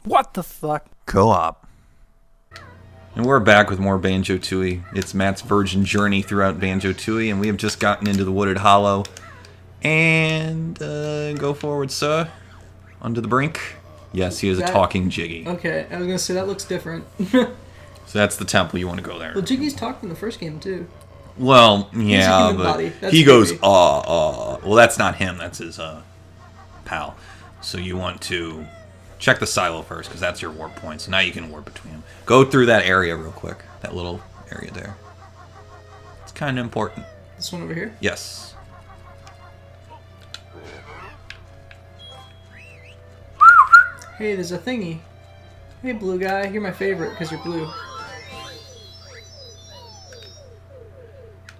What the fuck? Co-op. And we're back with more Banjo-Tooie. It's Matt's virgin journey throughout Banjo-Tooie, and we have just gotten into the Wooded Hollow. And, go forward, sir. Onto the brink. Yes, he is a talking Jiggy. Okay, I was gonna say, that looks different. So that's the temple, you want to go there. Well, Jiggy's talked in the first game, too. Well, yeah, but he goes, Well, that's not him, that's his, pal. So you want to check the silo first, because that's your warp point. So now you can warp between them. Go through that area real quick. That little area there. It's kind of important. This one over here? Yes. Hey, there's a thingy. Hey, blue guy, you're my favorite, because you're blue.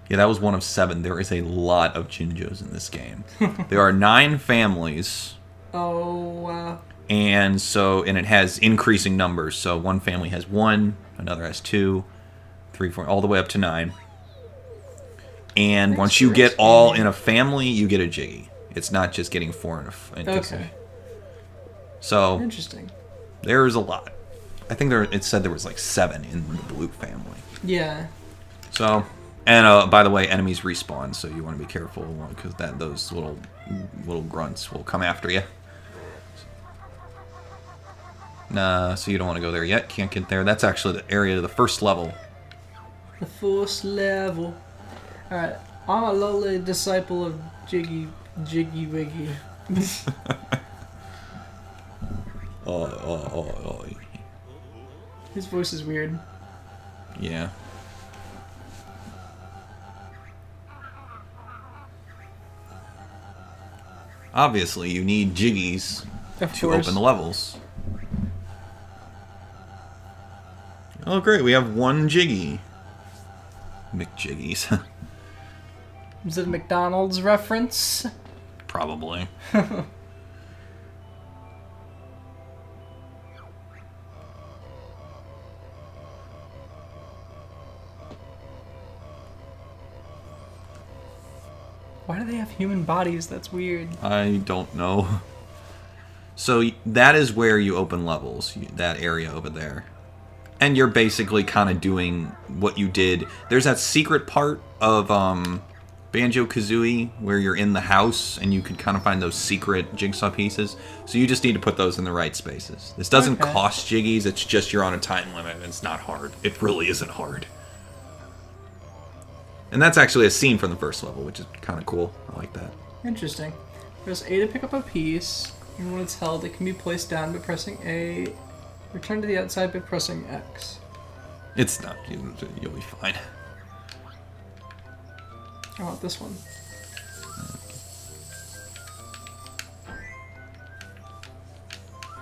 Yeah, that was one of 7. There is a lot of Jinjos in this game. There are 9 families. Oh, wow. And it has increasing numbers. So one family has 1, another has 2, 3, 4, all the way up to 9. And once you get all in a family, you get a Jiggy. It's not just getting 4 in a family. Okay. So interesting. There's a lot. I think it said there was like 7 in the blue family. Yeah. So, and by the way, enemies respawn, so you want to be careful because those little grunts will come after you. Nah, so you don't want to go there yet. Can't get there. That's actually the area of the first level. The first level. Alright, I'm a lowly disciple of Jiggy Wiggy. Oh. His voice is weird. Yeah. Obviously, you need Jiggies to open the levels. Oh, great. We have 1 Jiggy. McJiggies. Is it a McDonald's reference? Probably. Why do they have human bodies? That's weird. I don't know. So that is where you open levels, that area over there. And you're basically kind of doing what you did. There's that secret part of Banjo-Kazooie where you're in the house and you can kind of find those secret jigsaw pieces. So you just need to put those in the right spaces. This doesn't cost Jiggies, it's just you're on a time limit and it's not hard. It really isn't hard. And that's actually a scene from the first level, which is kind of cool. I like that. Interesting. Press A to pick up a piece, and when it's held, it can be placed down by pressing A. Return to the outside by pressing X. It's not. You'll be fine. I want this one.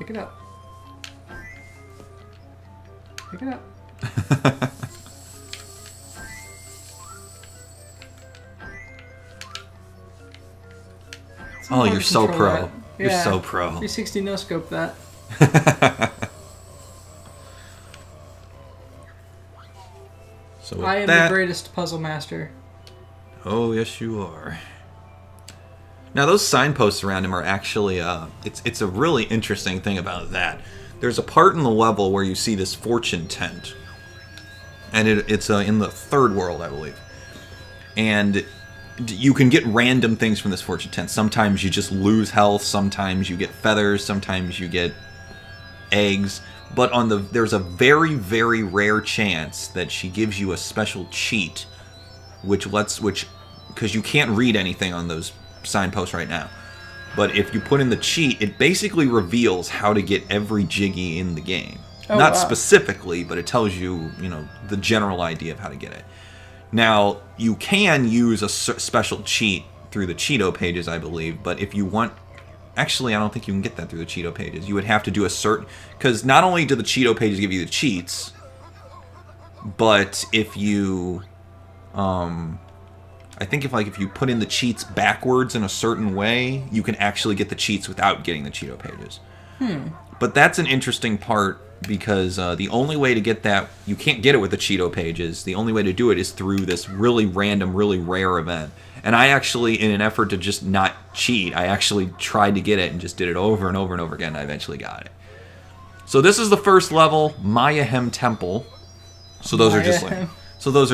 Pick it up. Pick it up. Oh, you're so pro. You're so pro. 360 no-scope that. So I am the greatest puzzle master. Oh, yes you are. Now, those signposts around him are actually, it's a really interesting thing about that. There's a part in the level where you see this fortune tent. And it's in the 3rd world, I believe. And you can get random things from this fortune tent. Sometimes you just lose health, sometimes you get feathers, sometimes you get eggs. But there's a very, very rare chance that she gives you a special cheat, because you can't read anything on those signposts right now. But if you put in the cheat, it basically reveals how to get every Jiggy in the game. Oh, Not specifically, but it tells you, the general idea of how to get it. Now, you can use a special cheat through the Cheeto pages, I believe, but if you want... Actually, I don't think you can get that through the Cheeto pages. You would have to do a certain... Because not only do the Cheeto pages give you the cheats, but if you... I think if you put in the cheats backwards in a certain way, you can actually get the cheats without getting the Cheeto pages. But that's an interesting part, because the only way to get that... You can't get it with the Cheeto pages. The only way to do it is through this really random, really rare event. And I actually, in an effort to just not cheat, I actually tried to get it and just did it over and over and over again, and I eventually got it. So this is the first level, Mayahem Temple. So those are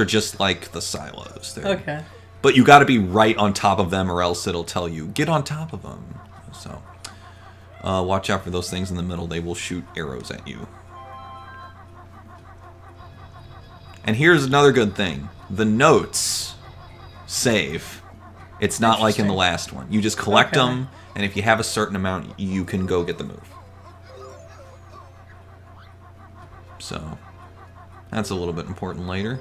just like the silos. Okay. But you got to be right on top of them, or else it'll tell you get on top of them. So watch out for those things in the middle. They will shoot arrows at you. And here's another good thing: the notes save. It's not like in the last one. You just collect them, and if you have a certain amount, you can go get the move. So that's a little bit important later.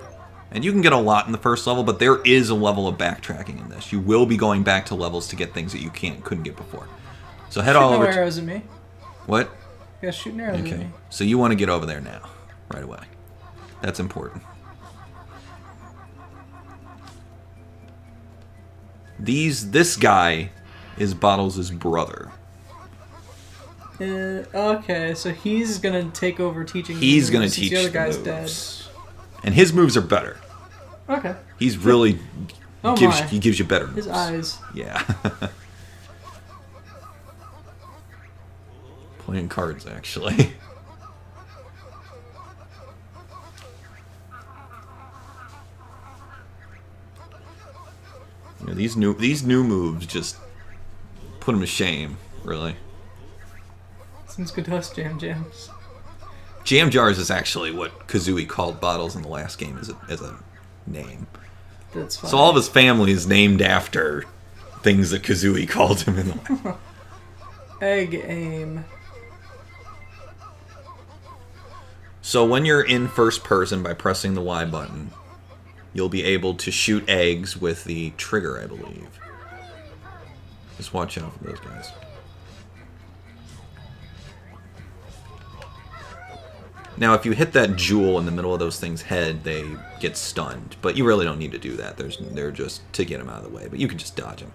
And you can get a lot in the first level, but there is a level of backtracking in this. You will be going back to levels to get things that you couldn't get before. So head all over. Shoot arrows at me. What? You guys shooting arrows at me. So you want to get over there now, right away. That's important. This guy is Bottles' brother. Okay, so he's gonna take over teaching. He's gonna teach the other guy's moves. And his moves are better. Okay. He's really he gives you better moves. His eyes. Yeah. Playing cards, actually. You know, these new moves just put him to shame, really. Sounds good to us, Jam Jams. Jam Jars is actually what Kazooie called Bottles in the last game as a name. That's fine. So all of his family is named after things that Kazooie called him in the Egg aim. So when you're in first person by pressing the Y button, you'll be able to shoot eggs with the trigger, I believe. Just watch out for those guys. Now, if you hit that jewel in the middle of those things' head, they get stunned. But you really don't need to do that. They're just to get them out of the way. But you can just dodge them.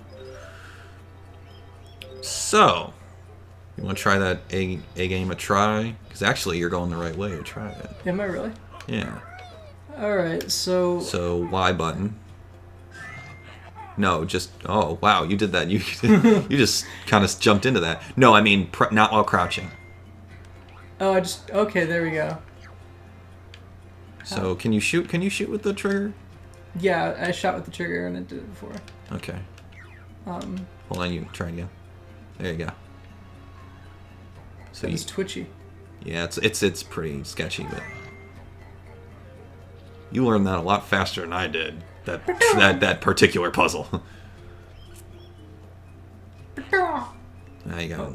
So, you want to try that egg game a try? Because actually, you're going the right way to try it. Am I really? Yeah. Alright, so... So, Y button. No, just... Oh, wow, you did that. You just kind of jumped into that. No, I mean, not while crouching. Oh, I just... Okay, there we go. So, can you shoot with the trigger? Yeah, I shot with the trigger and it did it before. Okay. Hold on, you try again. There you go. So it's twitchy. Yeah, it's pretty sketchy, but you learned that a lot faster than I did. That particular puzzle. Now you go.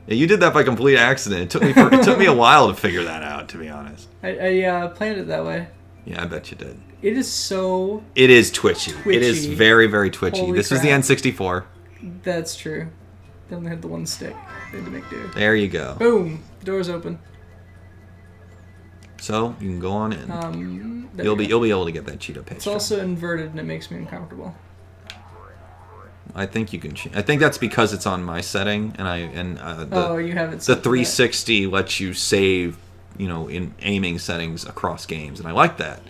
Yeah, you did that by complete accident. It took me a while to figure that out, to be honest. I planned it that way. Yeah, I bet you did. It is so... It is twitchy. It is very, very twitchy. Holy this crap. is the N64. That's true. They only had the one stick. They had to make do. There you go. Boom! Door's open. So you can go on in. You'll be able to get that cheetah page. It's also inverted and it makes me uncomfortable. I think you can. I think that's because it's on my setting, and you have it. The 360 lets you save, in aiming settings across games, and I like that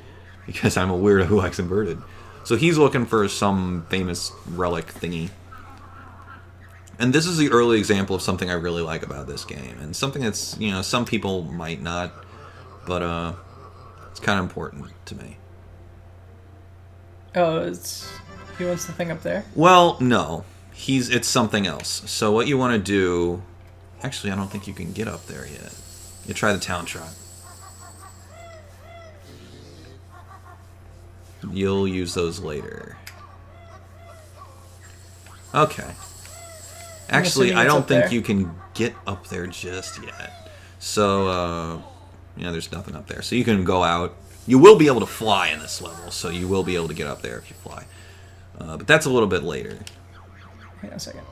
because I'm a weirdo who likes inverted. So he's looking for some famous relic thingy. And this is the early example of something I really like about this game, and something that's some people might not, but it's kind of important to me. Oh, he wants the thing up there? Well, no. It's something else. So what you want to do... Actually, I don't think you can get up there yet. You try the town trot. You'll use those later. Okay. Actually, I don't think you can get up there just yet. So, there's nothing up there. So you can go out. You will be able to fly in this level, so you will be able to get up there if you fly. But that's a little bit later. Hang on a second.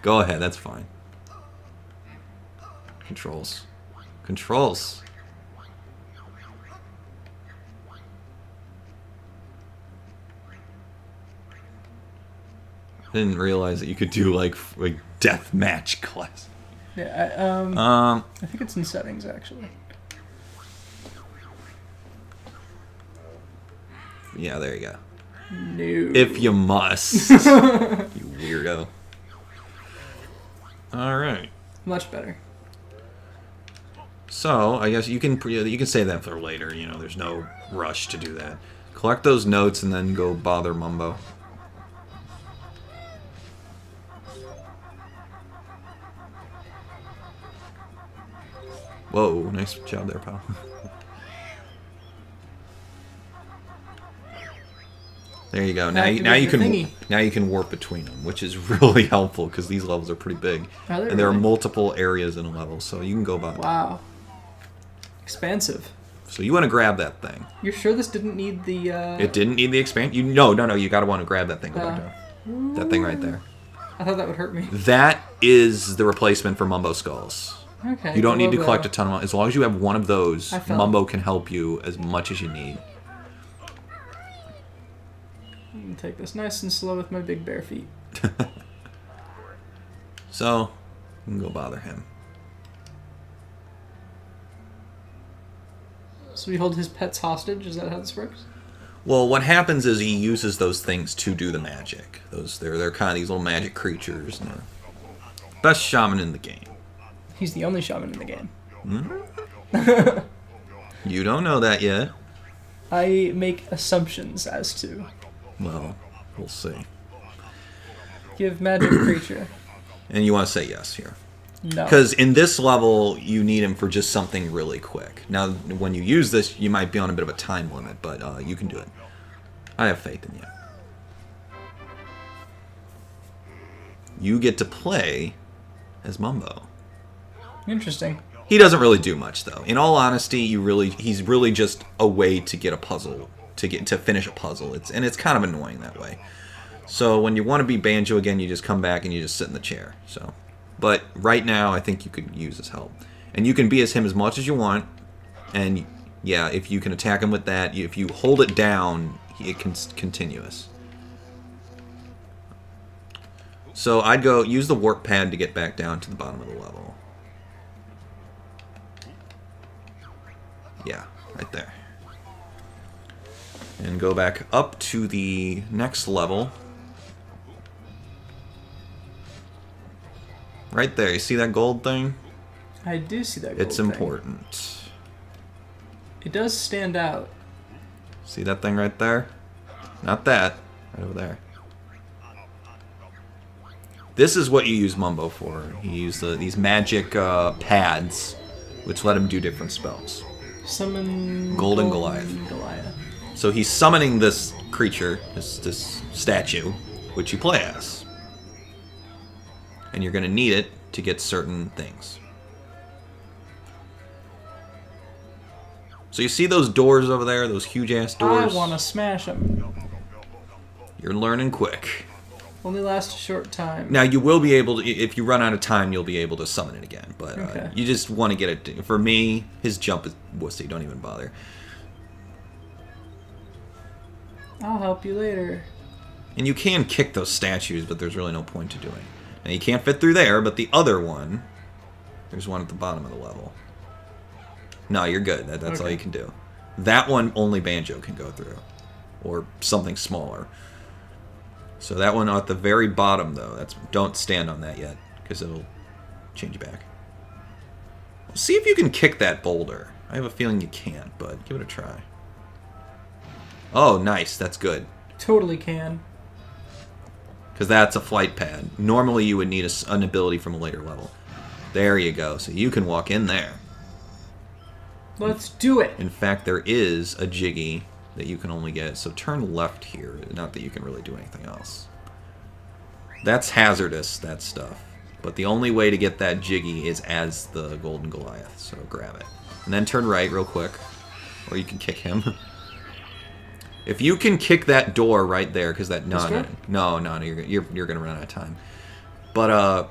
Go ahead, that's fine. Controls. Controls. I didn't realize that you could do like death match class. Yeah, I think it's in settings actually. Yeah, there you go. No. If you must. You weirdo. Alright. Much better. So, I guess you can save that for later, you know, there's no rush to do that. Collect those notes and then go bother Mumbo. Whoa, nice job there, pal. There you go. Now you can warp between them, which is really helpful because these levels are pretty big, and there are multiple areas in a level, so you can go about. Wow. Expansive. So you want to grab that thing. You're sure this didn't need the? It didn't need the expand. No. You gotta want to grab that thing. Go back down. That thing right there. I thought that would hurt me. That is the replacement for Mumbo skulls. Okay. You don't need to collect a ton of them. As long as you have one of those, I fell. Mumbo can help you as much as you need. I'm gonna take this nice and slow with my big bare feet. So, you can go bother him. So we hold his pets hostage? Is that how this works? Well, what happens is he uses those things to do the magic. They're kind of these little magic creatures. And they're best shaman in the game. He's the only shaman in the game. Hmm? You don't know that yet. I make assumptions as to. Well, we'll see. Give magic creature. And you want to say yes here. No. Because in this level, you need him for just something really quick. Now, when you use this, you might be on a bit of a time limit, but you can do it. I have faith in you. You get to play as Mumbo. Interesting. He doesn't really do much, though. In all honesty, he's really just a way to get a puzzle, to finish a puzzle. It's kind of annoying that way. So when you want to be Banjo again, you just come back and you just sit in the chair. So, but right now, I think you could use his help, and you can be as him as much as you want. And yeah, if you can attack him with that, if you hold it down, it can continuous. So I'd go use the warp pad to get back down to the bottom of the level. Yeah, right there. And go back up to the next level. Right there, you see that gold thing? I do see that gold It's thing. important. It does stand out. See that thing right there? Not that. Right over there. This is what you use Mumbo for. You use these magic pads, which let him do different spells. Summon... Golden Goliath. So he's summoning this creature, this statue, which you play as. And you're going to need it to get certain things. So you see those doors over there, those huge-ass doors? I want to smash them. You're learning quick. Only last a short time. Now, you will be able to, if you run out of time, you'll be able to summon it again. But Okay. you just want to get it. For me, his jump is wussy. Don't even bother. I'll help you later. And you can kick those statues, but there's really no point to doing. Now, you can't fit through there, but the other one, there's one at the bottom of the level. No, you're good. That's all you can do. That one, only Banjo can go through. Or something smaller. So that one at the very bottom, though, don't stand on that yet, because it'll change you back. See if you can kick that boulder. I have a feeling you can't, but give it a try. Oh, nice. That's good. Totally can. Because that's a flight pad. Normally you would need an ability from a later level. There you go. So you can walk in there. Let's do it. In fact, there is a Jiggy that you can only get. So turn left here. Not that you can really do anything else. That's hazardous, that stuff. But the only way to get that Jiggy is as the Golden Goliath. So grab it. And then turn right real quick. Or you can kick him. If you can kick that door right there, because that no, you're gonna run out of time. But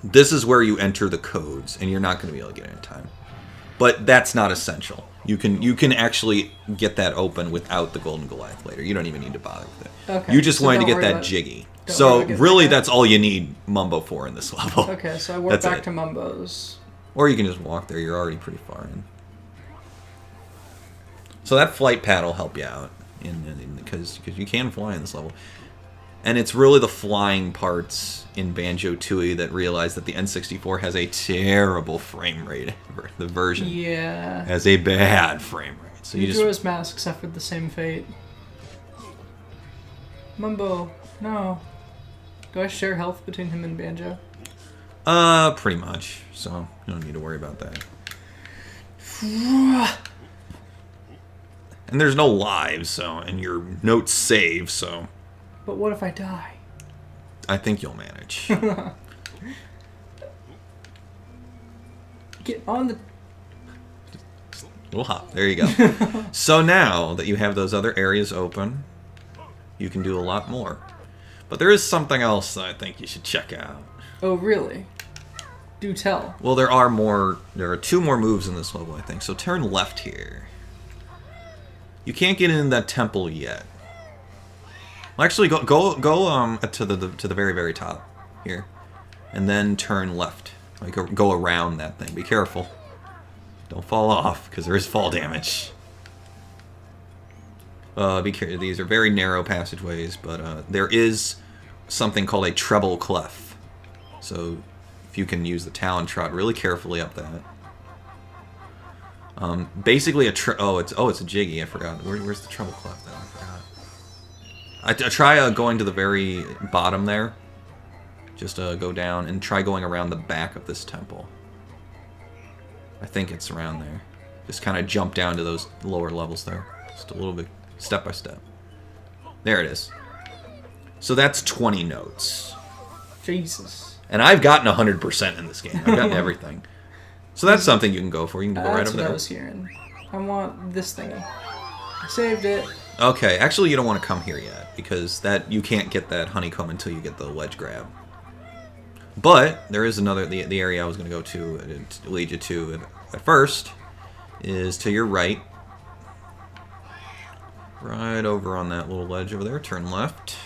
this is where you enter the codes, and you're not gonna be able to get it in time. But that's not essential. You can actually get that open without the Golden Goliath later. You don't even need to bother with it. Okay. You just So wanted to don't get worry that about- Jiggy. don't So worry about really, that. that's all you need Mumbo for in this level. Okay, so I walk That's back it. to Mumbo's. Or you can just walk there. You're already pretty far in. So that flight pad will help you out, because you can fly in this level. And it's really the flying parts in Banjo-Tooie that realize that the N64 has a terrible frame rate. The version has a bad frame rate. So you just... His mask suffered the same fate. Mumbo, no. Do I share health between him and Banjo? Pretty much. So you don't need to worry about that. And there's no lives, so, and your notes save, so... But what if I die? I think you'll manage. Get on the... Little hop. There you go. So now that you have those other areas open, you can do a lot more. But there is something else that I think you should check out. Oh, really? Do tell. Well, there are 2 more moves in this level, I think. So turn left here. You can't get in that temple yet. Well, actually, go to the very, very top here, and then turn left. Like go around that thing. Be careful. Don't fall off, because there is fall damage. Be careful. These are very narrow passageways, but there is something called a treble clef. So if you can use the talon trot really carefully up that. Basically it's a jiggy. I forgot. Where's the treble clef then? I forgot. I try going to the very bottom there. Just go down and try going around the back of this temple. I think it's around there. Just kind of jump down to those lower levels there. Just a little bit, step by step. There it is. So that's 20 notes. Jesus. And I've gotten 100% in this game. I've gotten everything. So that's something you can go for. You can go right over there. That's what I was hearing. I want this thingy. I saved it. Okay, actually you don't want to come here yet, because that you can't get that honeycomb until you get the ledge grab. But there is another, the area I was going to go to lead you to at first is to your right. Right over on that little ledge over there. Turn left.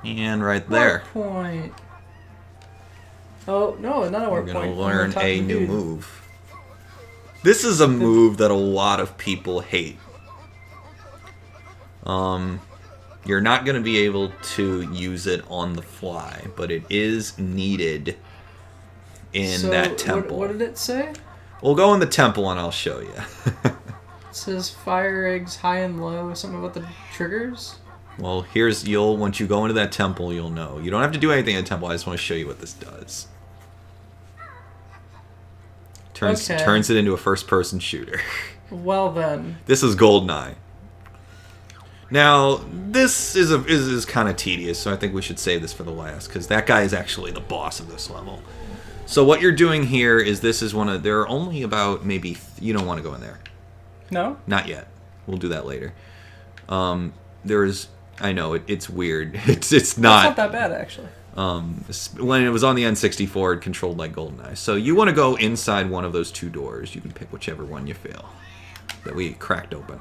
And right there. Warp point. Oh, no, not a warp point. We're going to learn a new move. This is a move that a lot of people hate. You're not going to be able to use it on the fly, but it is needed in that temple. What did it say? We'll go in the temple and I'll show you. It says fire eggs high and low. Something about the triggers? Well, once you go into that temple, you'll know. You don't have to do anything in the temple. I just want to show you what this does. Turns it into a first-person shooter. Well then. This is GoldenEye. Now, this is kind of tedious, so I think we should save this for the last, because that guy is actually the boss of this level. So what you're doing here is there are only about maybe, you don't want to go in there. No? Not yet. We'll do that later. I know, it's weird. It's not that bad, actually. When it was on the N64, it controlled like GoldenEye. So you want to go inside one of those 2 doors. You can pick whichever one you feel that we cracked open.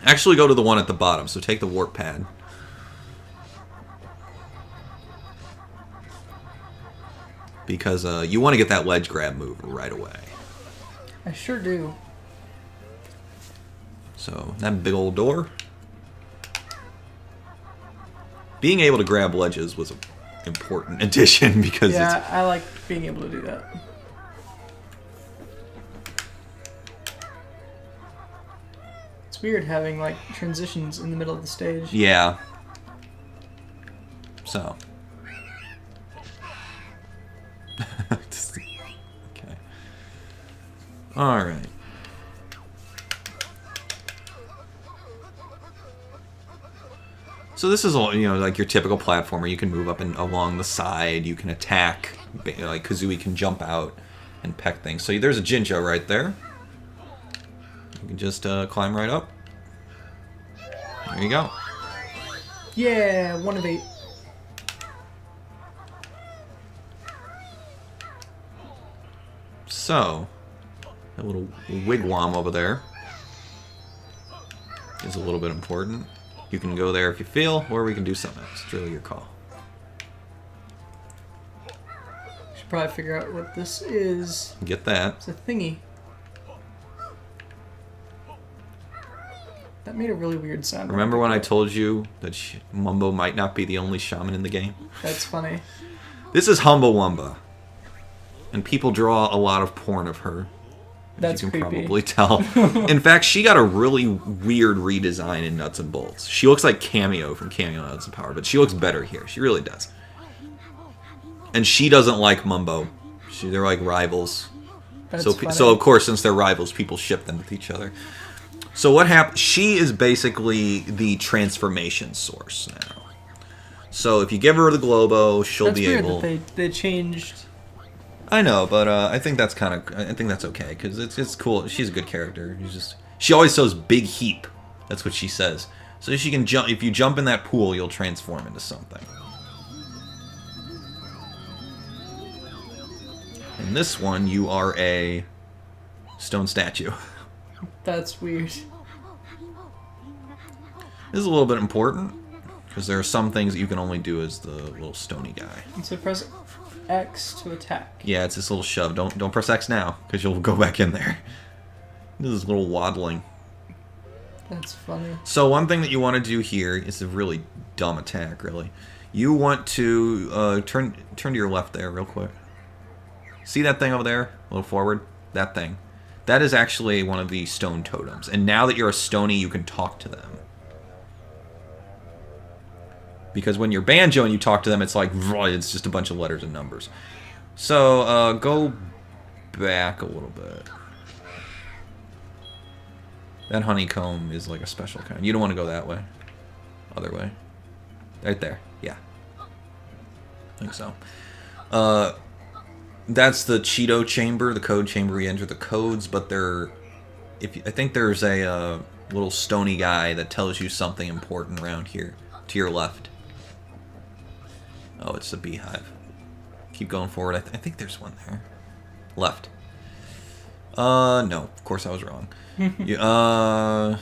Actually go to the one at the bottom, so take the warp pad. Because you want to get that ledge grab move right away. I sure do. So, that big old door. Being able to grab ledges was an important addition because I like being able to do that. It's weird having like transitions in the middle of the stage. Yeah. So. Okay. All right. So this is all, like your typical platformer. You can move up and along the side. You can attack. Like Kazooie can jump out and peck things. So there's a Jinjo right there. You can just climb right up. There you go. Yeah, 1 of 8. So, that little wigwam over there is a little bit important. You can go there if you feel, or we can do something else. It's really your call. Should probably figure out what this is. Get that. It's a thingy. That made a really weird sound. Remember when I told you that Mumbo might not be the only shaman in the game? That's funny. This is Humbawamba. And people draw a lot of porn of her. That's you can creepy. probably tell. In fact, she got a really weird redesign in Nuts and Bolts. She looks like Cameo from Cameo Nuts and Power, but she looks better here. She really does. And she doesn't like Mumbo. They're like rivals. That's funny. So of course, since they're rivals, people ship them with each other. So what happened? She is basically the transformation source now. So if you give her the Globo, she'll be weird able. That they changed. I know, but I think that's I think that's okay because it's cool. She's a good character. She always says big heap. That's what she says. So she can jump. If you jump in that pool, you'll transform into something. In this one, you are a stone statue. That's weird. This is a little bit important because there are some things that you can only do as the little stony guy. And so press X to attack. Yeah, it's this little shove. Don't press X now because you'll go back in there. This is a little waddling. That's funny. So one thing that you want to do here is a really dumb attack, really. You want to turn to your left there real quick. See that thing over there? A little forward? That thing. That is actually one of the stone totems. And now that you're a stony, you can talk to them. Because when you're Banjo and you talk to them, it's like, it's just a bunch of letters and numbers. So, go back a little bit. That honeycomb is like a special kind. You don't want to go that way. Other way. Right there. Yeah. I think so. That's the Cheeto chamber, the code chamber. We enter the codes, but I think there's a little stony guy that tells you something important around here. To your left. Oh, it's the beehive. Keep going forward. I think there's one there. Left. No. Of course I was wrong. Then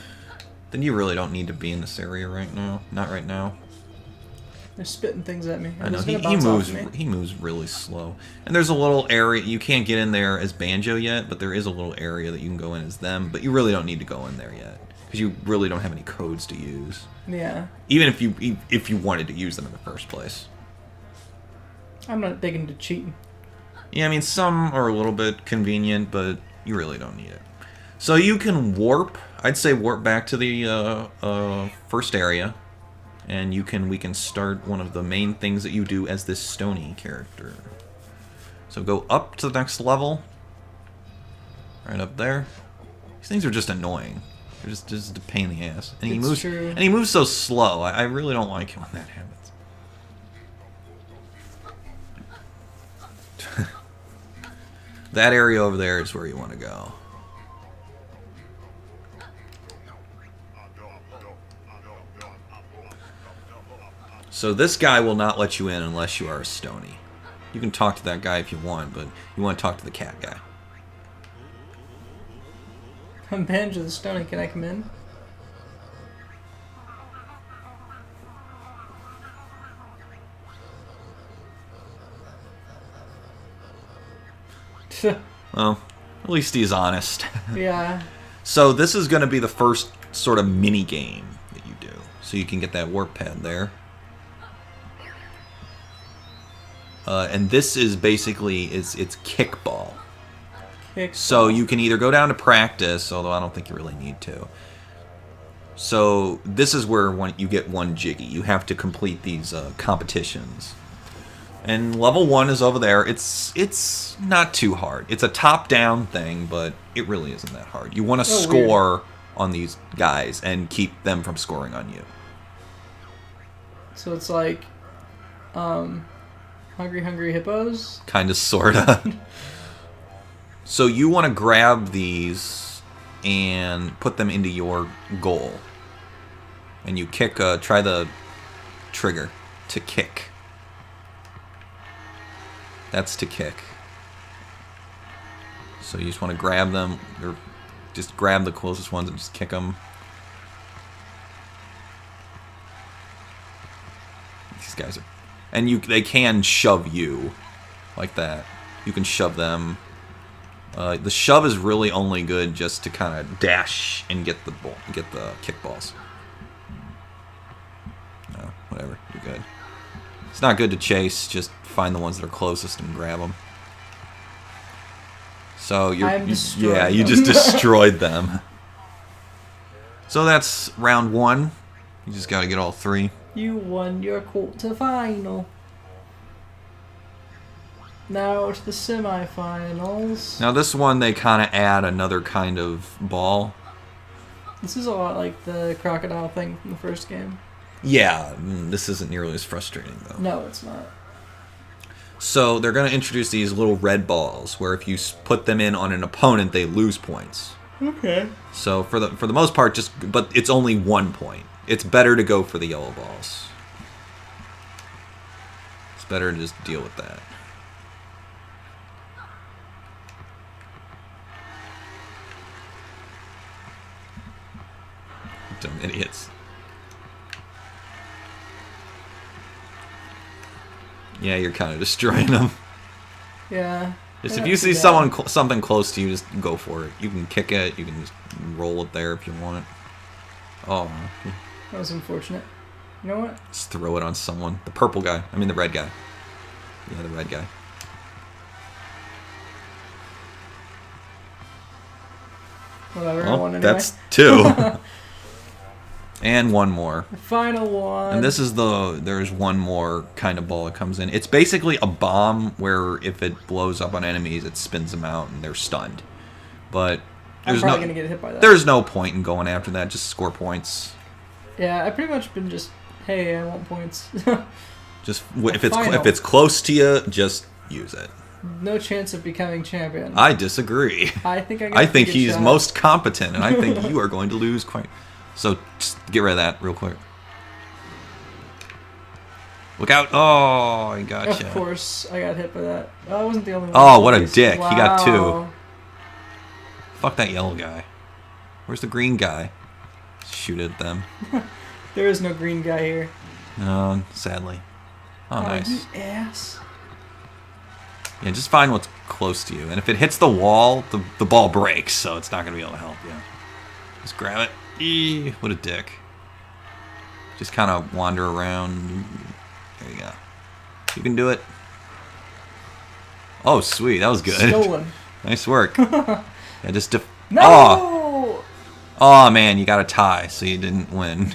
you really don't need to be in this area right now. Not right now. They're spitting things at me. I know he moves really slow. And there's a little area you can't get in there as Banjo yet, but there is a little area that you can go in as them. But you really don't need to go in there yet because you really don't have any codes to use. Yeah. Even if you wanted to use them in the first place. I'm not big into cheating. Yeah, I mean some are a little bit convenient, but you really don't need it. So you can warp. I'd say warp back to the first area. And we can start one of the main things that you do as this stony character. So go up to the next level. Right up there. These things are just annoying. They're just a pain in the ass. And he moves so slow. I really don't like it when that happens. That area over there is where you want to go. So this guy will not let you in unless you are a stony. You can talk to that guy if you want, but you want to talk to the cat guy. I'm Banjo the Stony. Can I come in? Well, at least he's honest. Yeah. So this is going to be the first sort of mini game that you do. So you can get that warp pad there. And this is basically it's kickball. So you can either go down to practice, although I don't think you really need to. So this is where you get one jiggy. You have to complete these competitions. And level 1 is over there. It's not too hard. It's a top-down thing, but it really isn't that hard. You want to score on these guys and keep them from scoring on you. So it's like Hungry Hungry Hippos? Kind of, sort of. So you want to grab these and put them into your goal. And you kick, try the trigger to kick. That's to kick. So you just want to grab them, or just grab the closest ones and just kick them. These guys are... And they can shove you like that. You can shove them. The shove is really only good just to kind of dash and get the kickballs. No, whatever, you're good. It's not good to chase. Just find the ones that are closest and grab them. So you just destroyed them. So that's round 1. You just got to get all 3. You won your quarterfinal. Now to the semifinals. Now this one, they kind of add another kind of ball. This is a lot like the crocodile thing from the first game. Yeah, this isn't nearly as frustrating, though. No, it's not. So they're going to introduce these little red balls, where if you put them in on an opponent, they lose points. Okay. So for the most part, but it's only 1 point. It's better to go for the yellow balls. It's better to just deal with that. Dumb idiots. Yeah, you're kind of destroying them. Yeah. Just if you see something close to you, just go for it. You can kick it. You can just roll it there if you want. Oh. That was unfortunate. You know what? Just throw it on someone. The purple guy. I mean the red guy. Yeah, the red guy. Whatever. Well, I won anyway. that's 2. And 1 more. The final one. And this is there's 1 more kind of ball that comes in. It's basically a bomb where if it blows up on enemies, it spins them out and they're stunned. But I'm probably going to get hit by that. There's no point in going after that. Just score points. Yeah, I've pretty much been just, hey, I want points. Just if it's close to you, just use it. No chance of becoming champion. I disagree. I think he's most competent, and I think you are going to lose quite. So just get rid of that real quick. Look out! Oh, I gotcha. Of course, I got hit by that. I wasn't the only one. Oh, what a dick! Wow. He got 2. Fuck that yellow guy. Where's the green guy? Shoot at them. There is no green guy here. No, sadly. Oh, nice. You ass. Yeah, just find what's close to you. And if it hits the wall, the ball breaks, so it's not going to be able to help you. Just grab it. Eee, what a dick. Just kind of wander around. There you go. You can do it. Oh, sweet. That was good. Stolen. Nice work. Yeah, just... No! Oh! Oh, man, you got a tie, so you didn't win.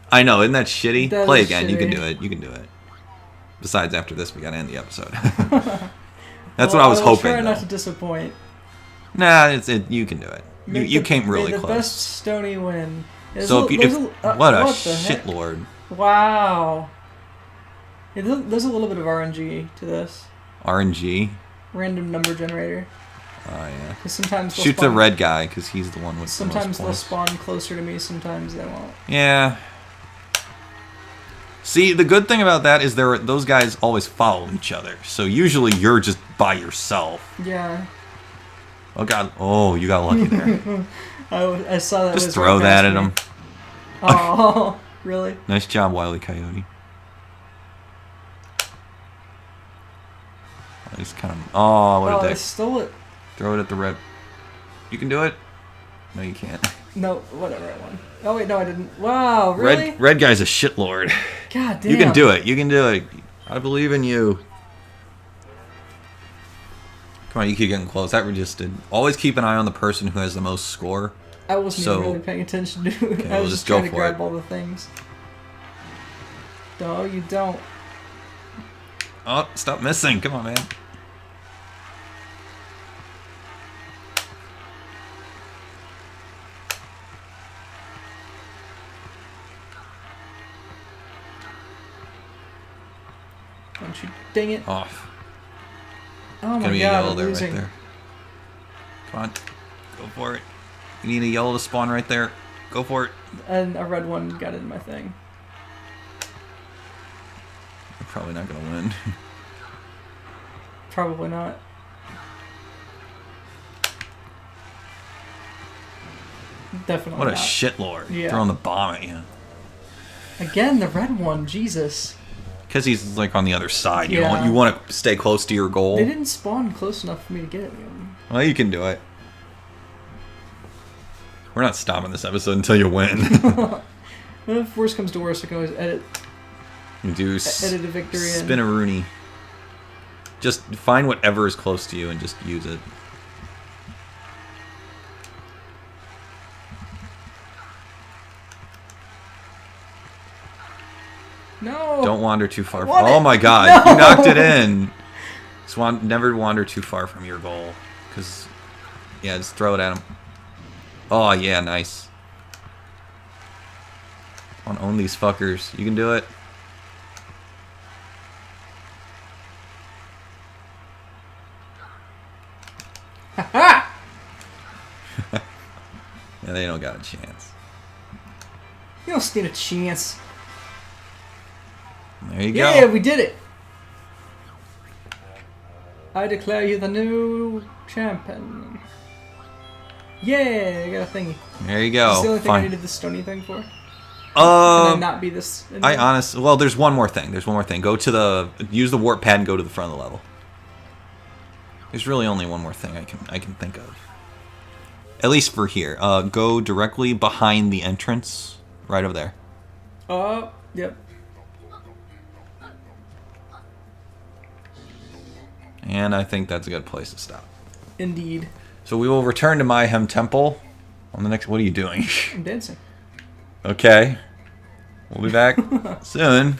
I know, isn't that shitty? That Play is again. shitty. You can do it. You can do it. Besides, after this, we got to end the episode. That's what I was hoping. Try not to disappoint. Nah, you can do it. You came really the close. best Stony win. So what a shitlord. Wow. Yeah, there's a little bit of RNG to this. RNG? Random number generator. Oh, yeah. Sometimes shoot the red guy, because he's the one with sometimes the they'll most points. spawn closer to me, sometimes they won't. Yeah. See, the good thing about that is those guys always follow each other. So usually you're just by yourself. Yeah. Oh, God. Oh, you got lucky there. I saw that. Just throw that at him. Oh, really? Nice job, Wile E. Coyote. He's kind of... Oh, what a dick. I stole it. Throw it at the red. You can do it? No, you can't. No, whatever, I won. Oh, wait, no, I didn't. Wow, really? Red guy's a shitlord. God damn. You can do it. You can do it. I believe in you. Come on, you keep getting close. That resisted. Always keep an eye on the person who has the most score. I wasn't even really paying attention to it. Okay, I was we'll just go trying to for grab it. all the things. No, you don't. Oh, stop missing. Come on, man. Don't you dang it. Off. Oh Gonna my be a god, yellow I'm there, losing. right there. Come on. Go for it. You need a yellow to spawn right there. Go for it. And a red one got in my thing. You're probably not going to win. Probably not. Definitely What a not. shitlord. Yeah. Throwing the bomb at you. Again, the red one. Jesus. Because he's like on the other side. Yeah. You want to stay close to your goal. They didn't spawn close enough for me to get it. Well, you can do it. We're not stopping this episode until you win. If worst comes to worst, I can always edit You do edit a victory in. spin a Rooney. Just find whatever is close to you and just use it. No. Don't wander too far. want Oh it. my god, No. you knocked it in. Just never wander too far from your goal. Because, yeah, just throw it at him. Oh, yeah, nice. Come on, own these fuckers. You can do it. Ha! Yeah, they don't got a chance. You don't stand a chance. There you Yeah, go. we did it. I declare you the new champion. Yeah, I got a thingy. There you Is this the go. only thing I Fine. needed the stony thing for? Can I not be this? I honestly, well, there's one more thing. Go to use the warp pad and go to the front of the level. There's really only one more thing I can think of. At least for here. Go directly behind the entrance, right over there. Yep. And I think that's a good place to stop. Indeed. So we will return to Mayhem Temple on the next. What are you doing? I'm dancing. Okay. We'll be back soon.